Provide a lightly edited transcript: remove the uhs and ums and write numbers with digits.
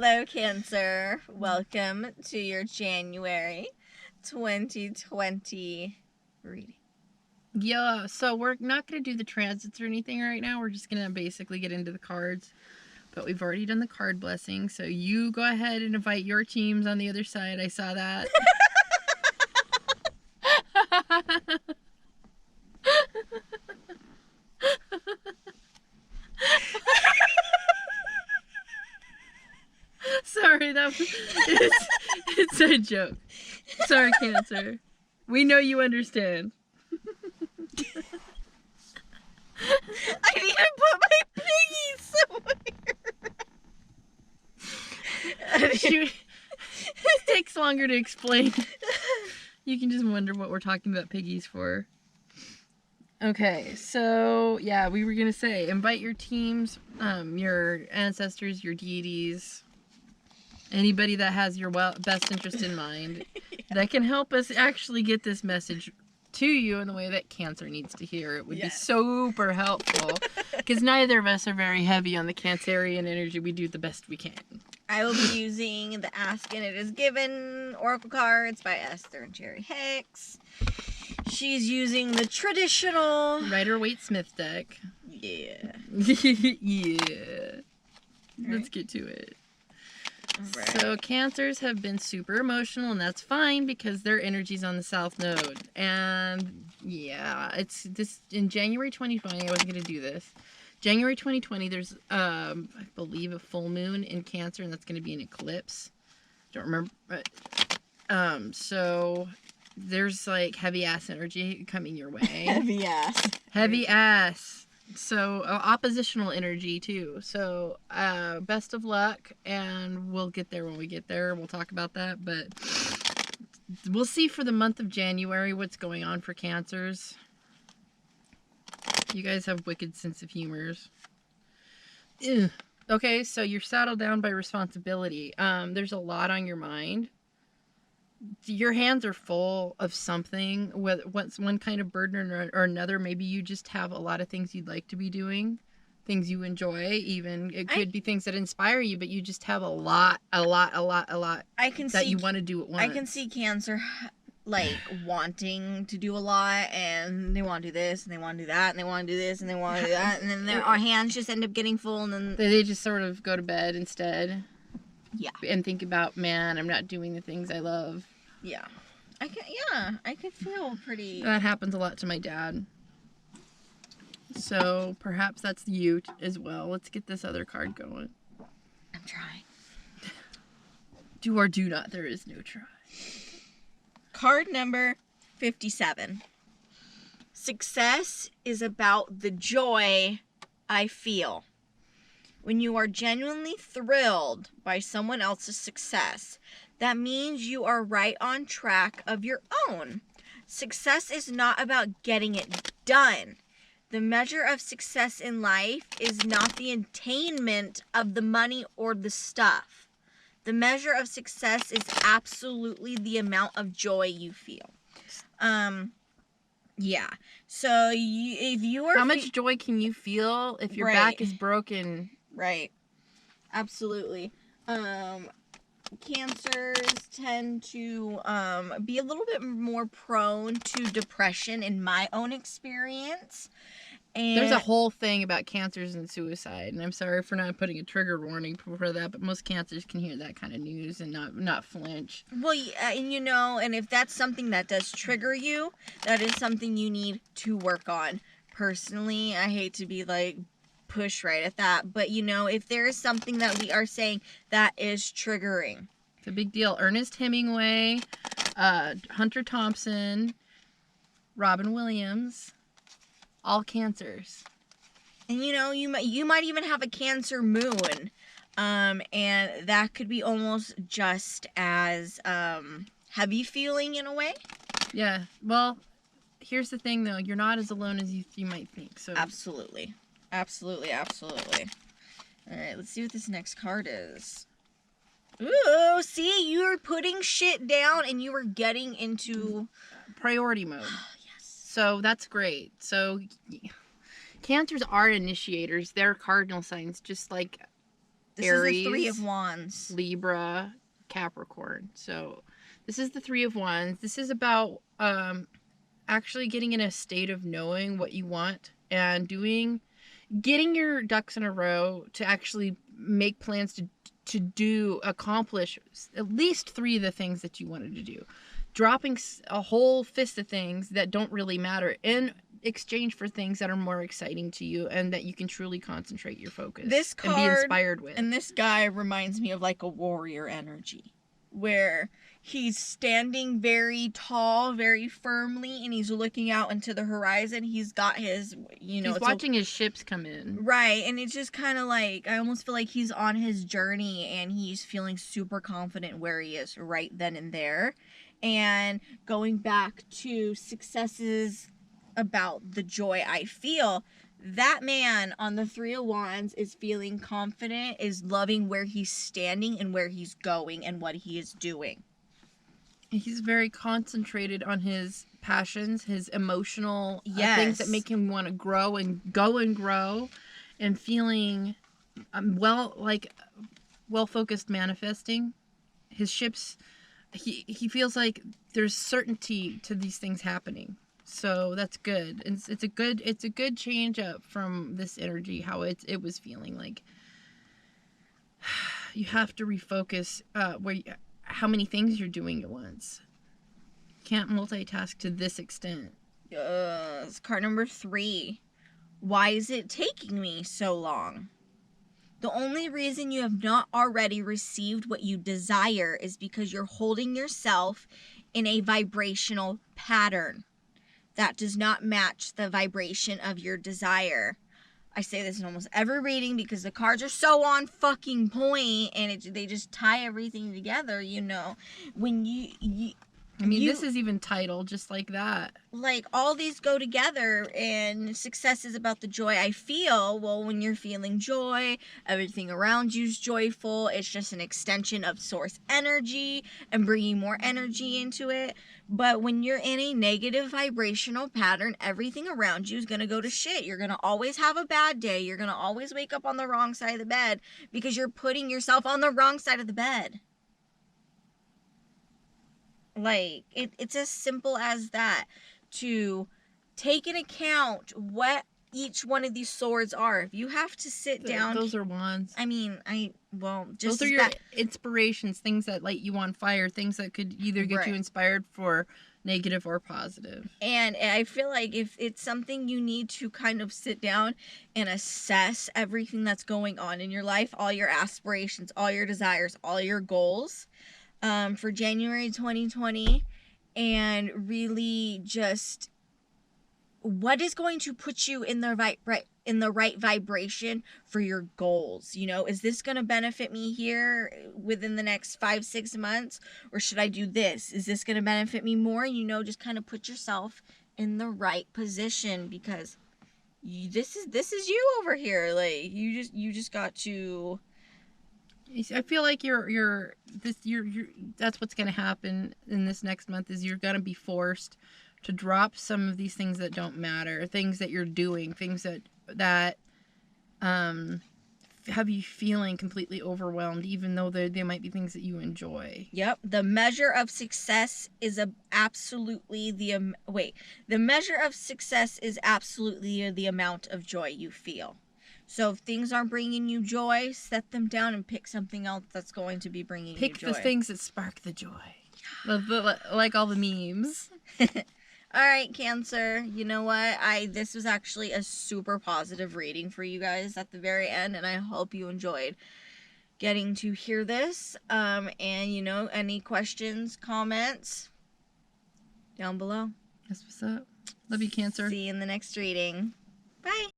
Hello, Cancer. Welcome to your January 2020 reading. Yeah, so we're not going to do the transits or anything right now. We're just going to basically get into the cards. But we've already done the card blessing, so you go ahead and invite your teams on the other side. I saw that. Sorry, it's a joke. Sorry, Cancer. We know you understand. I need to put my piggy somewhere. It takes longer to explain. You can just wonder what we're talking about piggies for. Okay, so yeah, we were gonna say invite your teams, your ancestors, your deities, anybody that has your best interest in mind that can help us actually get this message to you in the way that Cancer needs to hear. It would be super helpful because neither of us are very heavy on the Cancerian energy. We do the best we can. I will be using the Ask and It Is Given Oracle cards by Esther and Jerry Hicks. She's using the traditional Rider-Waite-Smith deck. Yeah. Yeah. Let's get to it. Right. So Cancers have been super emotional, and that's fine because their energy's on the South Node. And yeah, it's this in January 2020. I wasn't gonna do this. January 2020, there's I believe a full moon in Cancer, and that's gonna be an eclipse. Don't remember, but so there's like heavy ass energy coming your way. Heavy ass. Heavy ass. So oppositional energy too. So best of luck, and we'll get there when we get there. We'll talk about that, but we'll see for the month of January what's going on for Cancers. You guys have wicked sense of humors. Ugh. Okay, so you're saddled down by responsibility. There's a lot on your mind. Your hands are full of something, whether what's one kind of burden or another. Maybe you just have a lot of things you'd like to be doing, things you enjoy. Even it could be things that inspire you, but you just have a lot I can that see you want to do at once. I can see Cancer like wanting to do a lot, and they want to do this and they want to do that and they want to do this and they want to do that, and then their hands just end up getting full, and then they just sort of go to bed instead. Yeah. And think about, man, I'm not doing the things I love. Yeah. I could feel pretty... That happens a lot to my dad. So perhaps that's you as well. Let's get this other card going. I'm trying. Do or do not, there is no try. Card number 57. Success is about the joy I feel. When you are genuinely thrilled by someone else's success, that means you are right on track of your own. Success is not about getting it done. The measure of success in life is not the attainment of the money or the stuff. The measure of success is absolutely the amount of joy you feel. Yeah. So if you are... How much joy can you feel if your back is broken? Right. Absolutely. Cancers tend to be a little bit more prone to depression in my own experience. And there's a whole thing about Cancers and suicide, and I'm sorry for not putting a trigger warning for that, but most Cancers can hear that kind of news and not flinch. Well, and if that's something that does trigger you, that is something you need to work on. Personally, I hate to be like push right at that, but if there is something that we are saying that is triggering, it's a big deal. Ernest Hemingway, Hunter Thompson, Robin Williams, all Cancers. And you might even have a Cancer moon, and that could be almost just as heavy feeling in a way. Yeah. Well, here's the thing though, you're not as alone as you might think. So Absolutely. All right, let's see what this next card is. Ooh, see, you're putting shit down and you are getting into priority mode. Yes. So that's great. So Cancers are initiators. They're cardinal signs, just like This Aries, is the Three of Wands. Libra, Capricorn. So this is the Three of Wands. This is about actually getting in a state of knowing what you want and getting your ducks in a row to actually make plans to accomplish at least 3 of the things that you wanted to do. Dropping a whole fist of things that don't really matter in exchange for things that are more exciting to you and that you can truly concentrate your focus This card and be inspired with. And this guy reminds me of like a warrior energy, where he's standing very tall, very firmly, and he's looking out into the horizon. He's got his, He's watching his ships come in. Right, and it's just kind of like, I almost feel like he's on his journey and he's feeling super confident where he is right then and there. And going back to successes about the joy I feel, that man on the Three of Wands is feeling confident, is loving where he's standing and where he's going and what he is doing. He's very concentrated on his passions, his emotional Yes. things that make him want to grow and go and grow, and feeling well-focused manifesting. His ships, he feels like there's certainty to these things happening. So that's good. It's a good change up from this energy, how it was feeling like you have to refocus how many things you're doing at once. You can't multitask to this extent. It's card number 3. Why is it taking me so long? The only reason you have not already received what you desire is because you're holding yourself in a vibrational pattern that does not match the vibration of your desire. I say this in almost every reading because the cards are so on fucking point, and they just tie everything together, you know. When this is even titled just like that. Like, all these go together, and success is about the joy I feel. Well, when you're feeling joy, everything around you's joyful. It's just an extension of source energy and bringing more energy into it. But when you're in a negative vibrational pattern, everything around you is going to go to shit. You're going to always have a bad day. You're going to always wake up on the wrong side of the bed because you're putting yourself on the wrong side of the bed. Like, it's as simple as that. To take into account what each one of these swords are. If you have to sit down... Those are wands. I mean, just... Those are your inspirations, things that light you on fire, things that could either get you inspired for negative or positive. And I feel like if it's something you need to kind of sit down and assess everything that's going on in your life, all your aspirations, all your desires, all your goals... for January 2020, and really just what is going to put you in the right vibration for your goals. You know, is this going to benefit me here within the next 5-6 months, or should I do this? Is this going to benefit me more? You know, just kind of put yourself in the right position, because this is you over here. Like, you just got to... I feel like you're that's what's going to happen in this next month, is you're going to be forced to drop some of these things that don't matter, things that you're doing, things that have you feeling completely overwhelmed, even though they might be things that you enjoy. Yep. The measure of success is absolutely the amount of joy you feel. So if things aren't bringing you joy, set them down and pick something else that's going to be bringing you joy. Pick the things that spark the joy. Like all the memes. All right, Cancer. You know what? This was actually a super positive reading for you guys at the very end, and I hope you enjoyed getting to hear this. And, you know, any questions, comments, down below. That's what's up. Love you, Cancer. See you in the next reading. Bye.